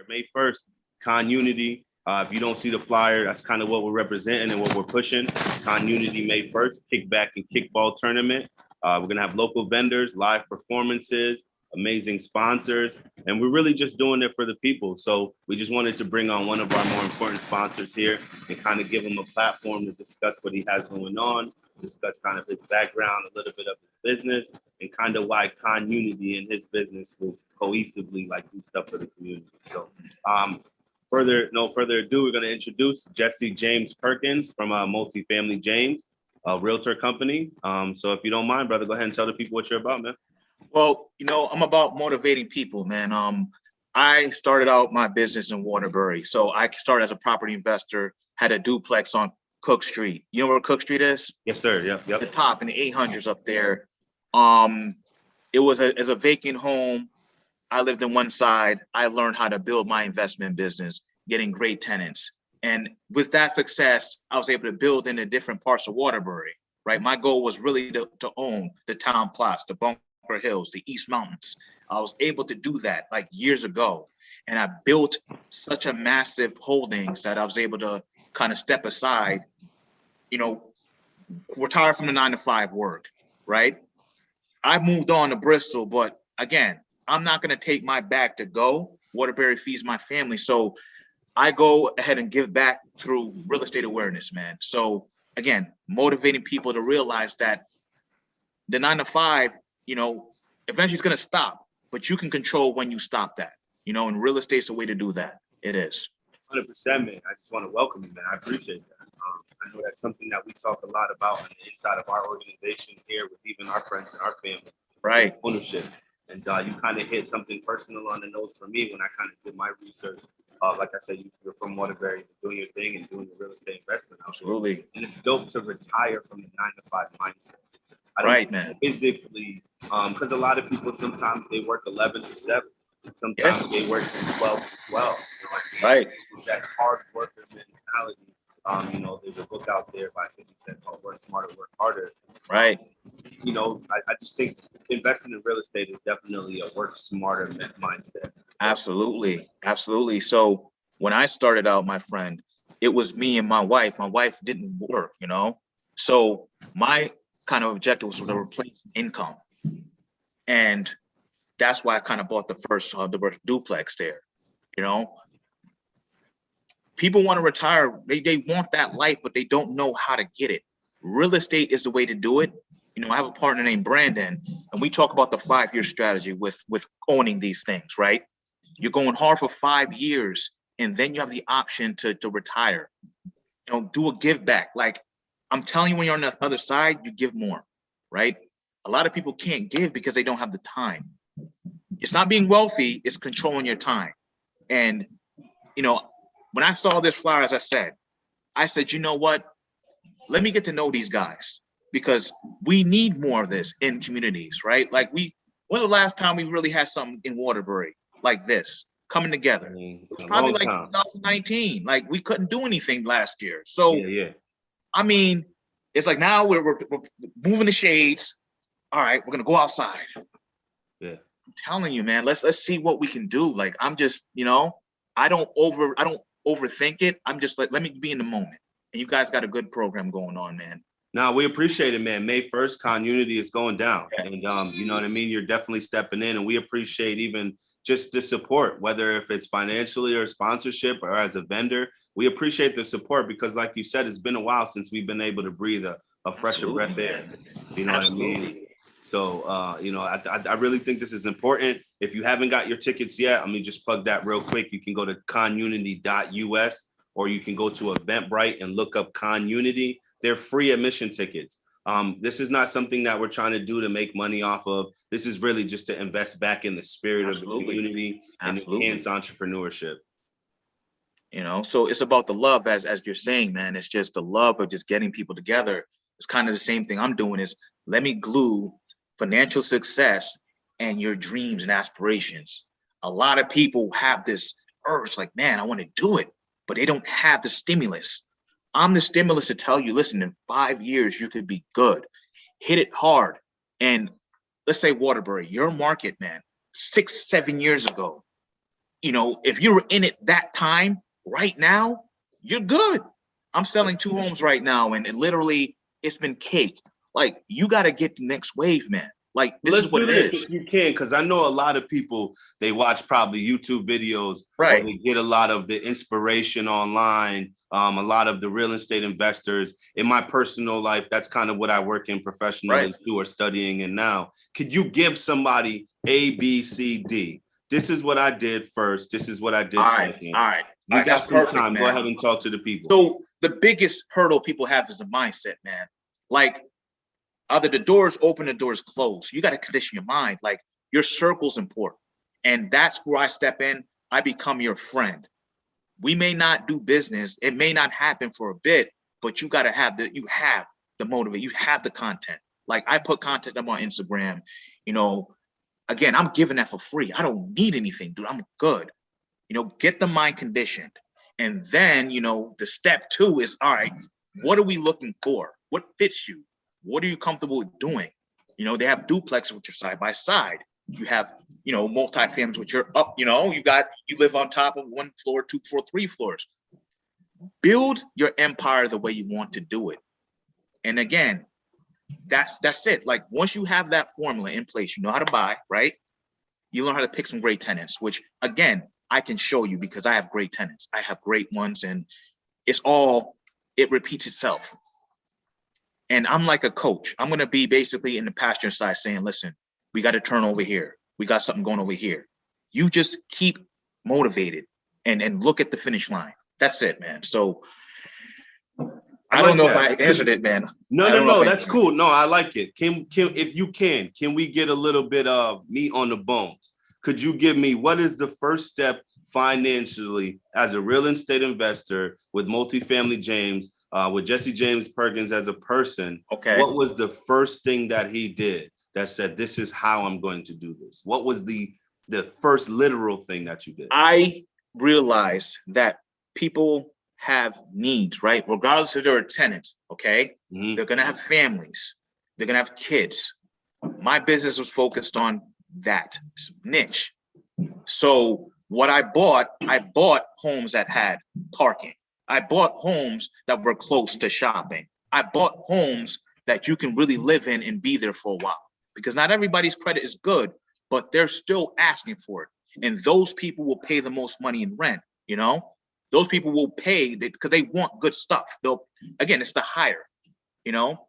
May 1st, CONNUNITY. If you don't see the flyer, that's kind of what we're representing and what we're pushing. CONNUNITY May 1st, kickback and kickball tournament. We're going to have local vendors, live performances, amazing sponsors, and we're really just doing it for the people. So we just wanted to bring on one of our more important sponsors here and kind of give him a platform to discuss what he has going on, discuss kind of his background, a little bit of his business, and kind of why CONNUNITY and his business will cohesively like do stuff for the community. So no further ado, we're going to introduce Jesse James Perkins from Multifamily James, a realtor company. So if you don't mind, brother, go ahead and tell the people what you're about, man. Well, I'm about motivating people, man. I started out my business in Waterbury. So I started as a property investor, had a duplex on Cook Street. You know where Cook Street is? Yes, sir. Yep. The top in the 800s up there. It was as a vacant home. I lived in one side. I learned how to build my investment business, getting great tenants. And with that success, I was able to build into different parts of Waterbury, right? My goal was really to own the town plots, the Bunker Hills, the East Mountains. I was able to do that like years ago. And I built such a massive holdings that I was able to kind of step aside, retire from the 9-to-5 work, right? I moved on to Bristol, but again, I'm not going to take my bag to go. Waterbury feeds my family. So I go ahead and give back through real estate awareness, man. So again, motivating people to realize that the 9-to-5, eventually it's going to stop, but you can control when you stop that, and real estate's a way to do that. It is. 100%, man. I just want to welcome you, man. I appreciate that. I know that's something that we talk a lot about on the inside of our organization here with even our friends and our family. Right. Ownership. And you kind of hit something personal on the nose for me when I kind of did my research. Like I said, you're from Waterbury, doing your thing and doing the real estate investment. Absolutely. And it's dope to retire from the 9-to-5 mindset. Right, man. Physically, because a lot of people, sometimes they work 11 to 7. Sometimes they work from 12 to 12. Right. It's that hard worker mentality. There's a book out there by 50 Cent called Work Smarter, Work Harder. Right. I just think investing in real estate is definitely a work smarter mindset. Absolutely. Absolutely. So when I started out, my friend, it was me and my wife. My wife didn't work, So my kind of objective was to replace income. And that's why I kind of bought the first the duplex there. People want to retire. They want that life, but they don't know how to get it. Real estate is the way to do it. I have a partner named Brandon, and we talk about the 5-year strategy with owning these things, right? You're going hard for 5 years, and then you have the option to retire. Do a give back. Like I'm telling you, when you're on the other side, you give more, right? A lot of people can't give because they don't have the time. It's not being wealthy, it's controlling your time. And, when I saw this flyer, as I said, you know what? Let me get to know these guys because we need more of this in communities, right? Like when's the last time we really had something in Waterbury like this coming together? It's probably like 2019. Like we couldn't do anything last year. So, I mean, it's like now we're moving the shades. All right, we're going to go outside. Yeah. I'm telling you, man, let's see what we can do. Like, I'm just, I don't overthink it. I'm just like, let me be in the moment. And you guys got a good program going on, man. No, we appreciate it, man. May 1st, CONNUNITY is going down. And you know what I mean? You're definitely stepping in, and we appreciate even just the support, whether if it's financially or sponsorship or as a vendor. We appreciate the support because like you said, it's been a while since we've been able to breathe a fresher breath air. You know what I mean? So, I really think this is important. If you haven't got your tickets yet, let me just plug that real quick. You can go to CONNUNITY.us or you can go to Eventbrite and look up CONNUNITY. They're free admission tickets. This is not something that we're trying to do to make money off of. This is really just to invest back in the spirit of the community and enhance entrepreneurship. So it's about the love, as you're saying, man. It's just the love of just getting people together. It's kind of the same thing I'm doing is let me glue financial success and your dreams and aspirations. A lot of people have this urge like, man, I want to do it, but they don't have the stimulus. I'm the stimulus to tell you, listen, in 5 years, you could be good. Hit it hard. And let's say Waterbury, your market, man, 6-7 years ago, you know, if you're in it that time right now, you're good. I'm selling 2 homes right now, and literally it's been cake. Like, you got to get the next wave, man. Like, this Let's is what do it this is. if you can, because I know a lot of people, they watch probably YouTube videos, Right. or they get a lot of the inspiration online, a lot of the real estate investors. In my personal life, that's kind of what I work in professionally too, or studying. And now, could you give somebody A, B, C, D? This is what I did first. This is what I did second. All right. We got That's some perfect, time. man. Go ahead and talk to the people. So the biggest hurdle people have is the mindset, man. Like, either the doors open, the doors closed. You got to condition your mind. Like, your circle's important. And that's where I step in. I become your friend. We may not do business. It may not happen for a bit, but you got to have the motivate. You have the content. Like, I put content up on Instagram, you know, again, I'm giving that for free. I don't need anything, dude. I'm good. You know, get the mind conditioned. And then, you know, the step 2 is, all right, what are we looking for? What fits you? What are you comfortable with doing? You know, they have duplexes which are side by side. You have, you know, multi-families which are up, you know, you live on top of 1 floor, 2 floor, 3 floors. Build your empire the way you want to do it. And again, that's it. Like, once you have that formula in place, you know how to buy, right? You learn how to pick some great tenants, which again, I can show you because I have great tenants. I have great ones, and it repeats itself. And I'm like a coach. I'm going to be basically in the pasture side saying, listen, we got to turn over here. We got something going over here. You just keep motivated and look at the finish line. That's it, man. So I don't know if I answered it, man. No, that's cool. No, I like it. Can if you can we get a little bit of meat on the bones? Could you give me what is the first step financially as a real estate investor with multifamily James, with Jesse James Perkins as a person? Okay. What was the first thing that he did that said, this is how I'm going to do this? What was the first literal thing that you did? I realized that people have needs, right? Regardless if they're tenants, okay? Mm-hmm. They're going to have families. They're going to have kids. My business was focused on that niche. So what I bought homes that had parking. I bought homes that were close to shopping. I bought homes that you can really live in and be there for a while, because not everybody's credit is good, but they're still asking for it. And those people will pay the most money in rent, you know? Those people will pay because they want good stuff. Again, it's the hire, you know?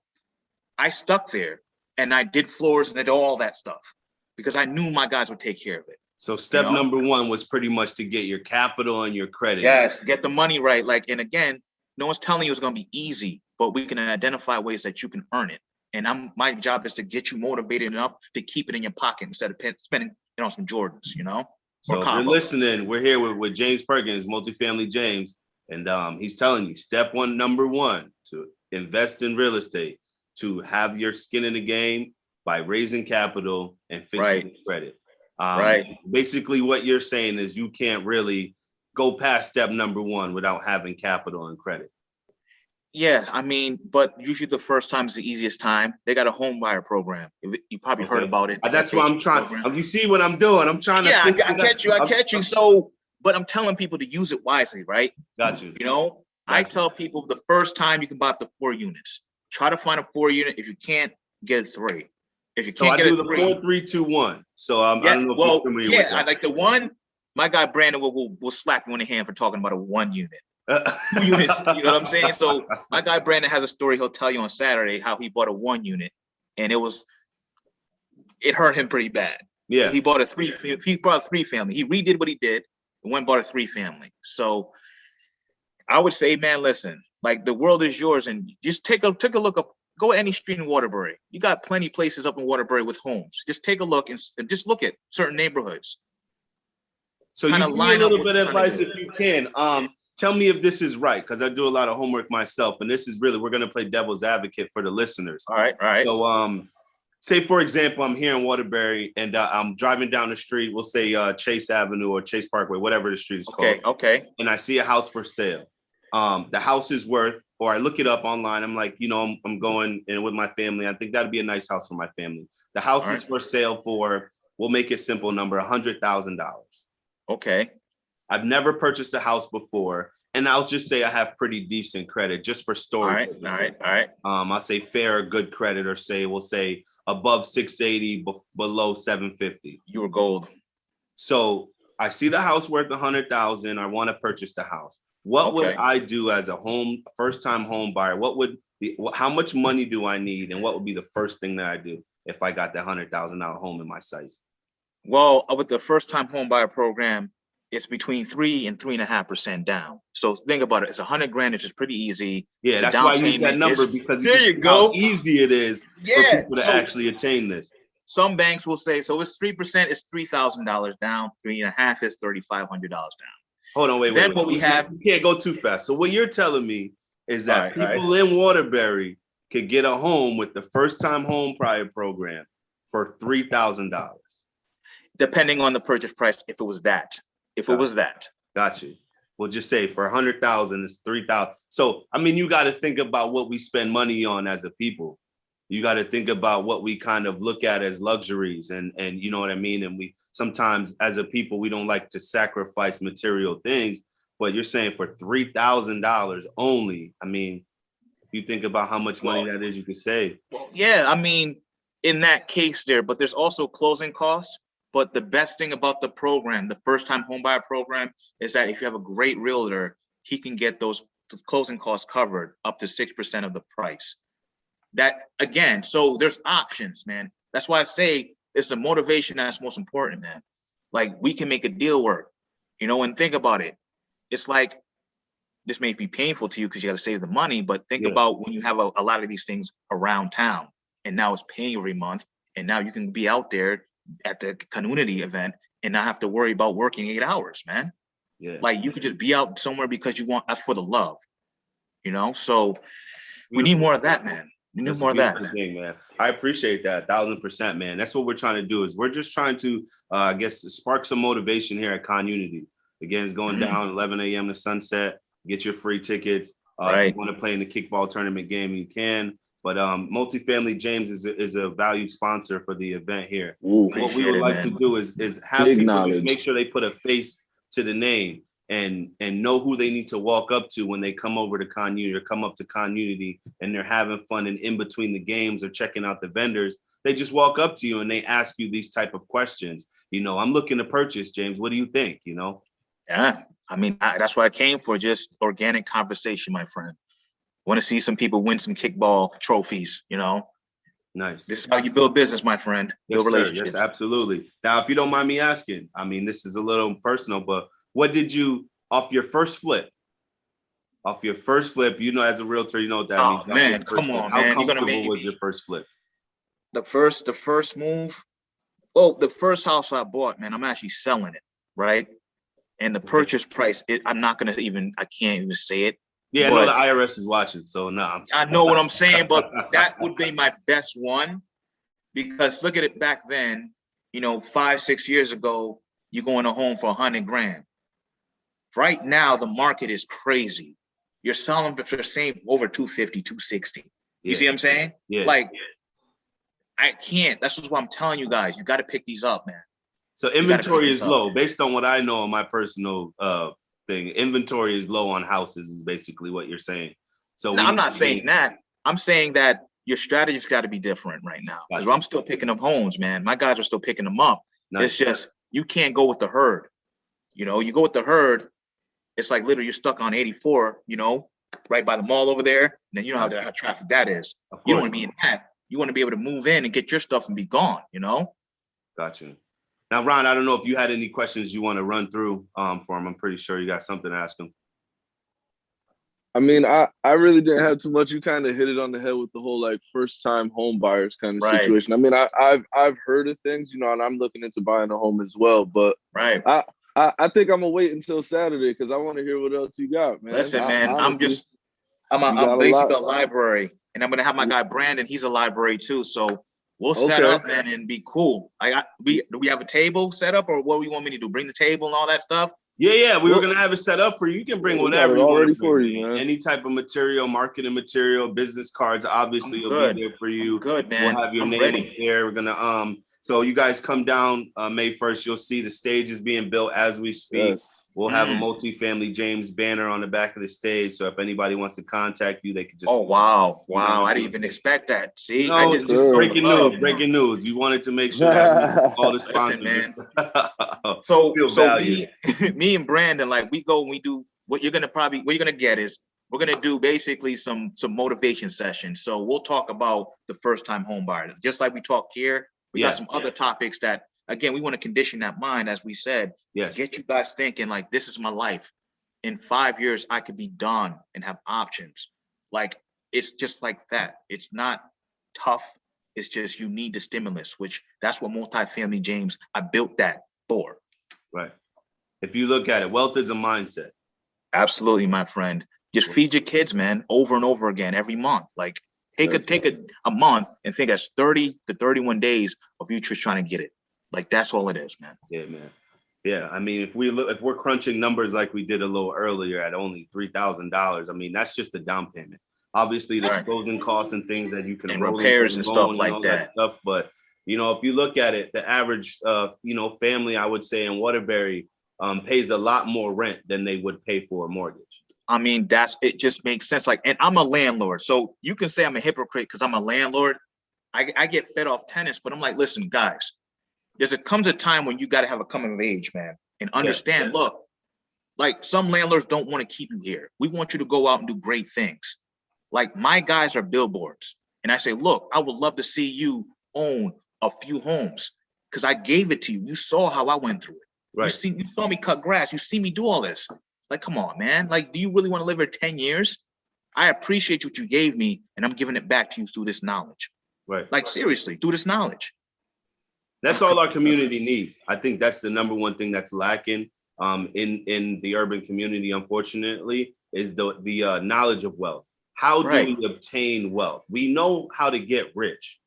I stuck there and I did floors and I did all that stuff because I knew my guys would take care of it. So step number 1 was pretty much to get your capital and your credit. Yes, get the money right. Like, and again, no one's telling you it's going to be easy, but we can identify ways that you can earn it. And my job is to get you motivated enough to keep it in your pocket instead of spending it on some Jordans, you know? So if you're listening, we're here with James Perkins, Multifamily James, and he's telling you step 1, number 1, to invest in real estate, to have your skin in the game by raising capital and fixing credit. Basically, what you're saying is you can't really go past step number 1 without having capital and credit. Yeah, I mean, but usually the first time is the easiest time. They got a home buyer program. You probably heard about it. That's what I'm trying. You see what I'm doing? I'm trying to. Yeah, I catch you. So, but I'm telling people to use it wisely, right? Got you. You know, I tell people the first time you can buy up to 4 units. Try to find a 4 unit. If you can't, get a 3. If you can't get a 3, 4, 3, 2, 1. So I don't know. Well, yeah, I like the 1. My guy Brandon will slap you in the hand for talking about a 1 unit. 2 units, you know what I'm saying? So my guy Brandon has a story he'll tell you on Saturday how he bought a 1 unit and it hurt him pretty bad. Yeah. He bought a 3 family. He redid what he did and went and bought a 3 family. So I would say, man, listen, like, the world is yours, and just take a look up. Go any street in Waterbury. You got plenty of places up in Waterbury with homes. Just take a look and just look at certain neighborhoods. So you give me a little bit of advice if you can. Tell me if this is right, because I do a lot of homework myself, and this is really, we're going to play devil's advocate for the listeners. All right. So say, for example, I'm here in Waterbury, and I'm driving down the street. We'll say Chase Avenue or Chase Parkway, whatever the street is called. Okay. And I see a house for sale. The house is worth, or I look it up online. I'm like, you know, I'm going in with my family. I think that'd be a nice house for my family. The house is for sale for, we'll make it simple number, $100,000. Okay. I've never purchased a house before. And I'll just say I have pretty decent credit just for story. All right. I'll say fair or good credit, or we'll say above 680, below 750. You were gold. So I see the house worth 100,000. I want to purchase the house. What would I do as a first-time home buyer? How much money do I need? And what would be the first thing that I do if I got that $100,000 home in my sights? Well, with the first-time home buyer program, it's between 3 and 3.5% down. So think about it. It's 100 grand, which is pretty easy. Yeah, that's why I use that number, because there you go. How easy it is for people to actually attain this. Some banks will say, so it's 3% is $3,000 down, 3.5 is $3,500 down. Hold on, wait. We have, you can't go too fast. So what you're telling me is that people in Waterbury could get a home with the first-time home buyer program for $3,000. Depending on the purchase price, if it was that. Got you. We'll just say for 100,000, it's 3,000. So, I mean, you got to think about what we spend money on as a people. You got to think about what we kind of look at as luxuries, and you know what I mean? And we sometimes as a people, we don't like to sacrifice material things, but you're saying for $3,000 only. I mean, if you think about how much money that is, you could save. Well, yeah, I mean, in that case there, but there's also closing costs. But the best thing about the program, the first-time homebuyer program, is that if you have a great realtor, he can get those closing costs covered up to 6% of the price. That, again, so there's options, man. That's why I say it's the motivation that's most important, man. Like, we can make a deal work, and think about it. It's like, this may be painful to you because you got to save the money, but think about when you have a lot of these things around town, and now it's paying every month, and now you can be out there at the CONNUNITY event and not have to worry about working 8 hours, man. Yeah. Like, you could just be out somewhere because you want, that's for the love, So we need more of that, man. We need more of that, man. I appreciate that 1,000%, man. That's what we're trying to do. Is we're just trying to, I guess, spark some motivation here at CONNUNITY. Again, it's going down 11 a.m. to sunset. Get your free tickets. If you want to play in the kickball tournament game, you can. But Multifamily James is a valued sponsor for the event here. What we would like to do is have people just make sure they put a face to the name and know who they need to walk up to when they come over to CONNUNITY or come up to CONNUNITY and they're having fun, and in between the games or checking out the vendors, they just walk up to you and they ask you these type of questions. I'm looking to purchase, James. What do you think? Yeah, I mean, that's what I came for, just organic conversation, my friend. Want to see some people win some kickball trophies, Nice. This is how you build business, my friend. Build relationships. Yes, absolutely. Now, if you don't mind me asking, I mean, this is a little personal, but what did you, off your first flip, as a realtor, you know what that means. Oh, man, come on, man. How comfortable was your first flip? The first move, the first house I bought, man, I'm actually selling it, right? And the purchase price, I can't even say it. Yeah, I know the IRS is watching, so no. I know what I'm saying, but that would be my best one, because look at it back then, 5-6 years ago, you're going to home for 100 grand. Right now, the market is crazy. You're selling for the same over 250, 260. You see what I'm saying? Yeah. Like, I can't. That's just what I'm telling you guys. You got to pick these up, man. So inventory is low, based on what I know in my personal thing. Inventory is low on houses is basically what you're saying. So no, I'm not saying that. I'm saying that your strategy's got to be different right now, because I'm still picking up homes, man. My guys are still picking them up. Nice. It's just, you can't go with the herd. You go with the herd, it's like literally you're stuck on 84, right by the mall over there. And then you know how traffic that is. You don't want to be in that. You want to be able to move in and get your stuff and be gone, Got you. Now, Ron, I don't know if you had any questions you want to run through for him. I'm pretty sure you got something to ask him. I mean, I really didn't have too much. You kind of hit it on the head with the whole like first time home buyers kind of situation. I mean, I've heard of things, and I'm looking into buying a home as well. But I think I'm gonna wait until Saturday because I want to hear what else you got, man. Listen, man, I'm basically a library, and I'm gonna have my guy Brandon. He's a library too, so we'll set up, man, and be cool. Do we have a table set up, or what do you want me to do? Bring the table and all that stuff? Yeah. We were gonna have it set up for you. You can bring whatever you want to bring. Man. Any type of material, marketing material, business cards. Obviously, will be there for you. Good, man. We'll have your name up there. We're gonna So you guys come down May 1st. You'll see the stage is being built as we speak. Yes. We'll have a multifamily James banner on the back of the stage. So if anybody wants to contact you, they can just. Oh, wow. Wow. I didn't even expect that. See, I just sure. breaking news, breaking news. You wanted to make sure that all the sponsors. Listen, man. So me and Brandon, like we go and we do what you're gonna get is we're gonna do basically some motivation sessions. So we'll talk about the first time home buyer, just like we talked here. We got some other topics that, again, we want to condition that mind, as we said, get you guys thinking like, this is my life. In 5 years, I could be done and have options. Like, it's just like that. It's not tough. It's just you need the stimulus, which that's what multifamily, James, I built that for. Right. If you look at it, wealth is a mindset. Absolutely, my friend. Just feed your kids, man, over and over again every month. Like, take a month and think that's 30 to 31 days of you just trying to get it. Like, that's all it is, man. Yeah, man. Yeah, I mean, if we're crunching numbers like we did a little earlier at only $3,000, I mean, that's just a down payment. Obviously, there's closing costs and things that you can and repairs and stuff like that. But if you look at it, the average family, I would say in Waterbury pays a lot more rent than they would pay for a mortgage. I mean, it just makes sense. Like, and I'm a landlord, so you can say I'm a hypocrite because I'm a landlord. I get fed off tenants, but I'm like, listen, guys, comes a time when you got to have a coming of age, man, and understand, look, like some landlords don't want to keep you here. We want you to go out and do great things. Like, my guys are billboards. And I say, look, I would love to see you own a few homes because I gave it to you. You saw how I went through it. Right. You saw me cut grass. You see me do all this. Like, come on, man. Like, do you really want to live here 10 years? I appreciate what you gave me, and I'm giving it back to you through this knowledge. Right. Like, seriously, through this knowledge. That's all our community needs. I think that's the number one thing that's lacking in the urban community, unfortunately, is the knowledge of wealth. How do we obtain wealth? We know how to get rich.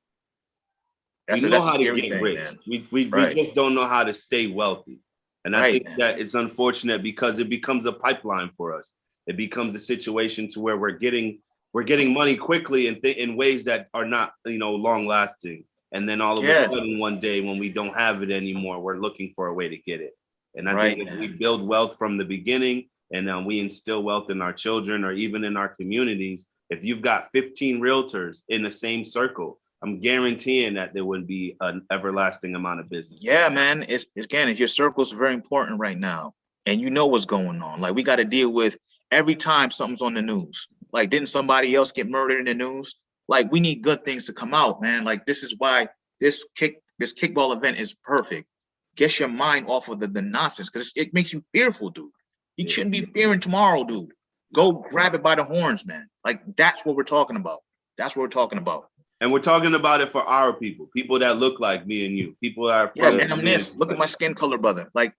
We know how to get rich. We just don't know how to stay wealthy. And I think that it's unfortunate because it becomes a pipeline for us. It becomes a situation to where we're getting money quickly in ways that are not, long lasting. And then all of a sudden one day when we don't have it anymore, we're looking for a way to get it. And I think if we build wealth from the beginning and we instill wealth in our children or even in our communities, if you've got 15 realtors in the same circle, I'm guaranteeing that there would be an everlasting amount of business. Yeah, man. It's your circle's very important right now. And you know what's going on. Like, we got to deal with every time something's on the news. Like, didn't somebody else get murdered in the news? Like, we need good things to come out, man. Like, this is why this kickball event is perfect. Get your mind off of the nonsense, because it makes you fearful, dude. You shouldn't be fearing tomorrow, dude. Go grab it by the horns, man. Like, that's what we're talking about. That's what we're talking about. And we're talking about it for our people that look like me and you. People that are and I'm this. Look at my skin color, brother. Like,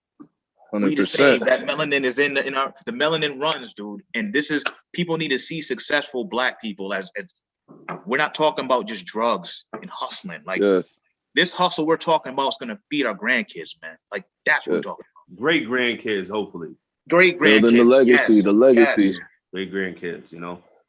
100%. We the same. That melanin is in the melanin runs, dude. And this is, people need to see successful Black people as we're not talking about just drugs and hustling. Like, this hustle we're talking about is gonna feed our grandkids, man. Like, that's what we're talking about. Great grandkids, hopefully. Great grandkids. Building the legacy. Great grandkids,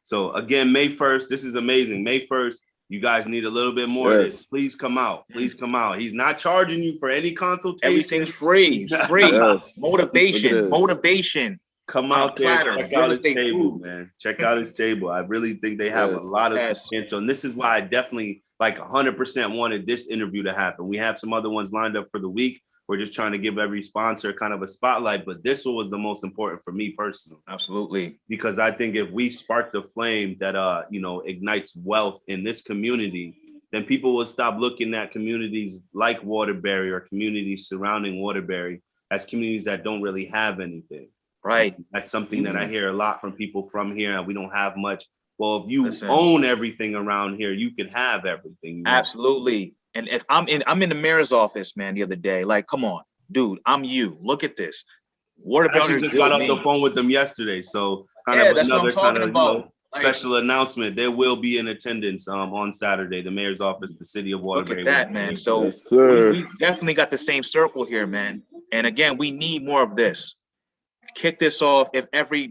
So again, May 1st, this is amazing. May 1st. You guys need a little bit more of this. Please come out. Please come out. He's not charging you for any consultation. Everything's free. Free. Motivation. Come out there. Check out his table, man. Check out his table. I really think they have a lot of potential. And this is why I definitely 100% wanted this interview to happen. We have some other ones lined up for the week. We're just trying to give every sponsor kind of a spotlight, but this one was the most important for me personally. Absolutely. Because I think if we spark the flame that, ignites wealth in this community, then people will stop looking at communities like Waterbury or communities surrounding Waterbury as communities that don't really have anything. Right. That's something that I hear a lot from people from here, and we don't have much. Well, if you own everything around here, you can have everything. Absolutely. And if I'm in the mayor's office, man, the other day, like, come on, dude, I'm you. Look at this. I just got off the phone with them yesterday. So that's what I'm talking about. Special announcement. There will be in attendance on Saturday, the mayor's office, the city of Waterbury. Look at that, man. So we definitely got the same circle here, man. And again, we need more of this. Kick this off every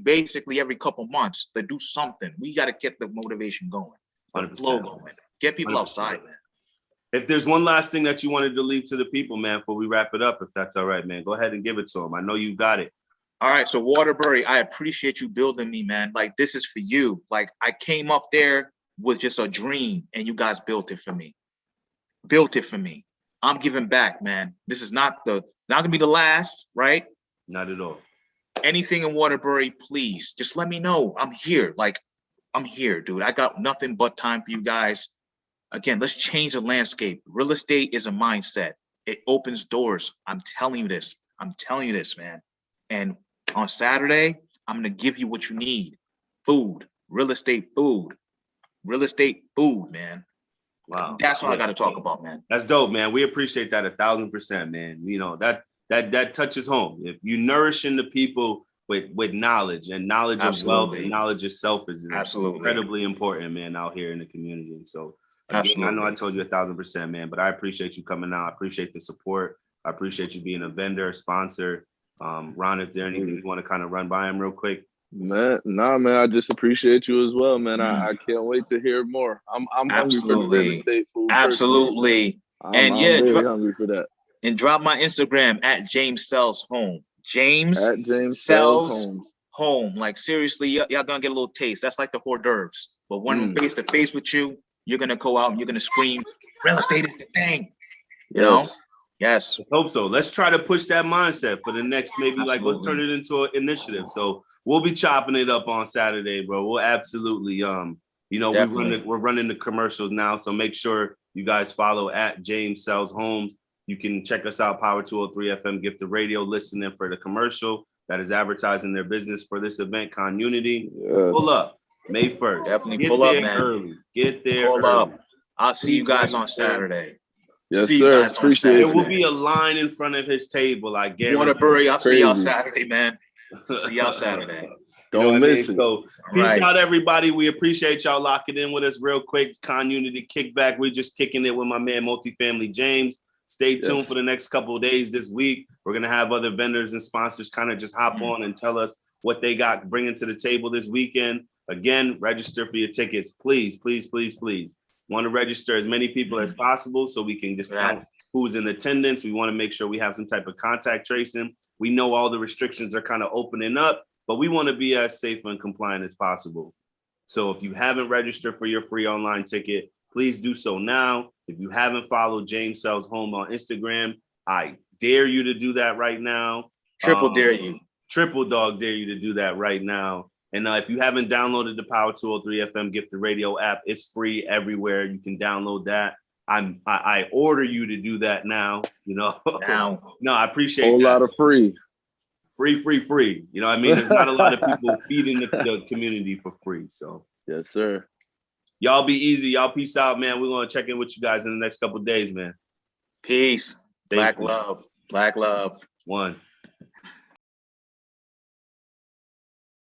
couple months to do something. We got to get the motivation going, the flow going. Get people 100%. Outside, man. If there's one last thing that you wanted to leave to the people, man, before we wrap it up, if that's all right, man, go ahead and give it to them. I know you got it. All right, so Waterbury, I appreciate you building me, man. Like, this is for you. Like, I came up there with just a dream, and you guys built it for me. Built it for me. I'm giving back, man. This is not gonna be the last, right? Not at all. Anything in Waterbury, please, just let me know. I'm here. Like, I'm here, dude. I got nothing but time for you guys. Again, let's change the landscape. Real estate is a mindset. It opens doors. I'm telling you this. I'm telling you this, man. And on Saturday, I'm going to give you what you need. Food, real estate food, man. Wow. That's all I got to talk about, man. That's dope, man. We appreciate that 1,000%, man. You know, that touches home. If you nourishing the people with knowledge, and knowledge of wealth and knowledge of self is incredibly important, man, out here in the community. So again, I know I told you 1,000%, man, but I appreciate you coming out. I appreciate the support. I appreciate you being a vendor, a sponsor. Ron, is there anything you want to kind of run by him real quick? Man, man, I just appreciate you as well, man. I can't wait to hear more. I'm hungry for the real estate food. Absolutely. I'm very hungry for that. And drop my Instagram at James Sells Home. James Sells Home. Like, seriously, y'all gonna get a little taste. That's like the hors d'oeuvres. But when I'm face to face with you, you're gonna go out and you're gonna scream, real estate is the thing. You know? Yes. I hope so. Let's try to push that mindset for the next, maybe let's turn it into an initiative. So we'll be chopping it up on Saturday, bro. We'll absolutely, we're running the commercials now. So make sure you guys follow at James Sells Homes. You can check us out, Power203 FM, Gift the Radio, listening for the commercial that is advertising their business for this event, CONNUNITY. Pull up May 1st. Definitely pull up, man. Early. Get there pull early. Up. I'll see you guys on Saturday. Yes, sir. Appreciate it. There will be a line in front of his table, I guarantee. Waterbury, I'll see y'all Saturday, man. See y'all Saturday. Don't miss it. So peace out, everybody. We appreciate y'all locking in with us real quick. CONNUNITY Kickback. We're just kicking it with my man, Multifamily James. Stay tuned for the next couple of days this week. We're going to have other vendors and sponsors kind of just hop on and tell us what they got bringing to the table this weekend. Again, register for your tickets. Please, please, please, please. Want to register as many people as possible so we can just count who's in attendance. We want to make sure we have some type of contact tracing. We know all the restrictions are kind of opening up, but we want to be as safe and compliant as possible. So if you haven't registered for your free online ticket, please do so now. If you haven't followed James Sells Home on Instagram, I dare you to do that right now. Triple dare you. Triple dog dare you to do that right now. And if you haven't downloaded the Power203 FM Gift the Radio app, it's free everywhere. You can download that. I order you to do that now. You know, no, I appreciate a whole lot of free. Free. You know what I mean? There's not a lot of people feeding the community for free. So yes, sir. Y'all be easy. Y'all peace out, man. We're going to check in with you guys in the next couple of days, man. Peace. Black love. Black love. One.